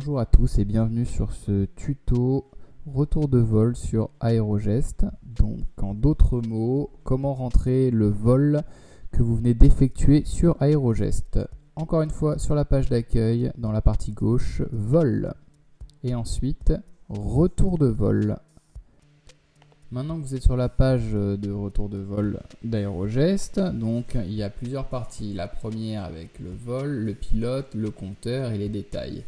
Bonjour à tous et bienvenue sur ce tuto retour de vol sur Aerogest. Donc en d'autres mots, comment rentrer le vol que vous venez d'effectuer sur Aerogest. Encore une fois sur la page d'accueil, dans la partie gauche, vol. Et ensuite, retour de vol. Maintenant que vous êtes sur la page de retour de vol d'Aerogest, donc il y a plusieurs parties. La première avec le vol, le pilote, le compteur et les détails.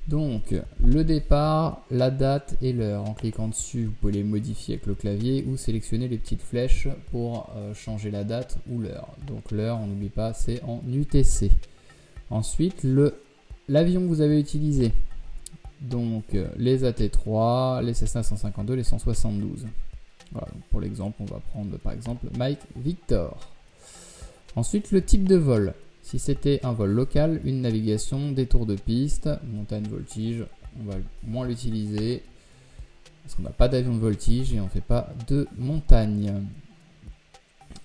Donc le départ, la date et l'heure. En cliquant dessus, vous pouvez les modifier avec le clavier ou sélectionner les petites flèches pour changer la date ou l'heure. Donc l'heure, on n'oublie pas, c'est en UTC. Ensuite, l'avion que vous avez utilisé. Donc les AT3, les Cessna 152, les 172. Voilà, donc pour l'exemple, on va prendre par exemple Mike Victor. Ensuite, le type de vol. Si c'était un vol local, une navigation, des tours de piste, montagne, voltige, on va moins l'utiliser parce qu'on n'a pas d'avion de voltige et on ne fait pas de montagne.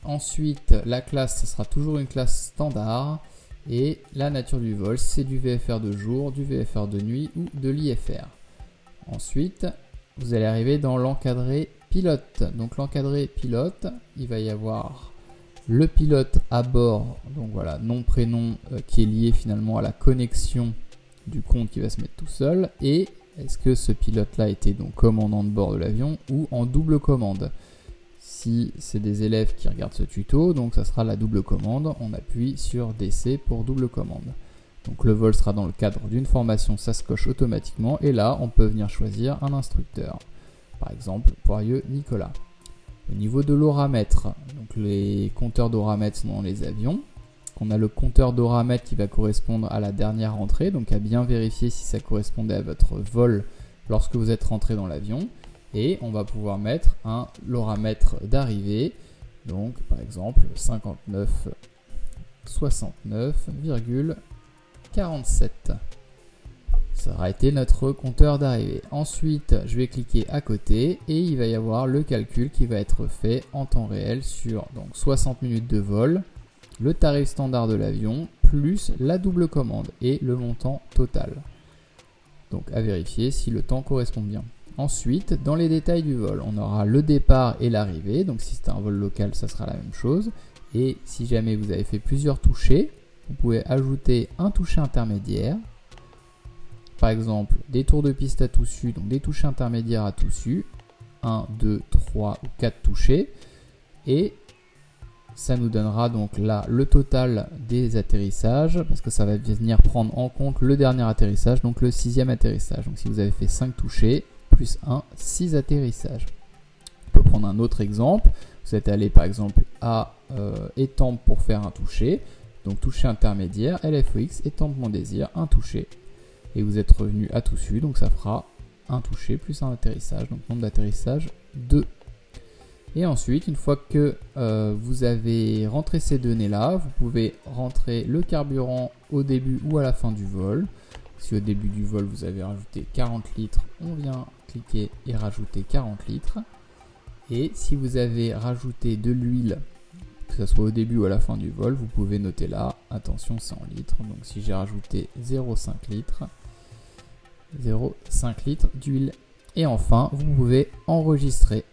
Ensuite, la classe, ce sera toujours une classe standard. Et la nature du vol, c'est du VFR de jour, du VFR de nuit ou de l'IFR. Ensuite, vous allez arriver dans l'encadré pilote. Donc l'encadré pilote, il va y avoir le pilote à bord, donc voilà, nom, prénom qui est lié finalement à la connexion du compte qui va se mettre tout seul. Et est-ce que ce pilote-là était donc commandant de bord de l'avion ou en double commande? Si c'est des élèves qui regardent ce tuto, donc ça sera la double commande. On appuie sur DC pour double commande. Donc le vol sera dans le cadre d'une formation, ça se coche automatiquement. Et là, on peut venir choisir un instructeur. Par exemple, Poirieux Nicolas. Au niveau de l'oramètre, donc les compteurs d'oramètre sont dans les avions. On a le compteur d'oramètre qui va correspondre à la dernière entrée, donc à bien vérifier si ça correspondait à votre vol lorsque vous êtes rentré dans l'avion. Et on va pouvoir mettre un l'oramètre d'arrivée, donc par exemple 59 69,47. Ça aura été notre compteur d'arrivée. Ensuite, je vais cliquer à côté et il va y avoir le calcul qui va être fait en temps réel sur donc 60 minutes de vol, le tarif standard de l'avion, plus la double commande et le montant total. Donc à vérifier si le temps correspond bien. Ensuite, dans les détails du vol, on aura le départ et l'arrivée. Donc si c'est un vol local, ça sera la même chose. Et si jamais vous avez fait plusieurs touchés, vous pouvez ajouter un toucher intermédiaire. Par exemple, des tours de piste à tout su, donc des touchés intermédiaires à tout su. 1, 2, 3 ou 4 touchés. Et ça nous donnera donc là le total des atterrissages, parce que ça va venir prendre en compte le dernier atterrissage, donc le 6e atterrissage. Donc si vous avez fait 5 touchés, plus 1, 6 atterrissages. On peut prendre un autre exemple. Vous êtes allé par exemple à Étampes pour faire un toucher. Donc toucher intermédiaire, LFOX, Étampes mon désir, un toucher. Et vous êtes revenu à tout su, donc ça fera un toucher plus un atterrissage. Donc nombre d'atterrissages 2. Et ensuite, une fois que vous avez rentré ces données-là, vous pouvez rentrer le carburant au début ou à la fin du vol. Si au début du vol, vous avez rajouté 40 litres, on vient cliquer et rajouter 40 litres. Et si vous avez rajouté de l'huile, que ce soit au début ou à la fin du vol, vous pouvez noter là, attention, c'est en litres. Donc si j'ai rajouté 0,5 litres, 0,5 litres d'huile. Et enfin, vous pouvez enregistrer.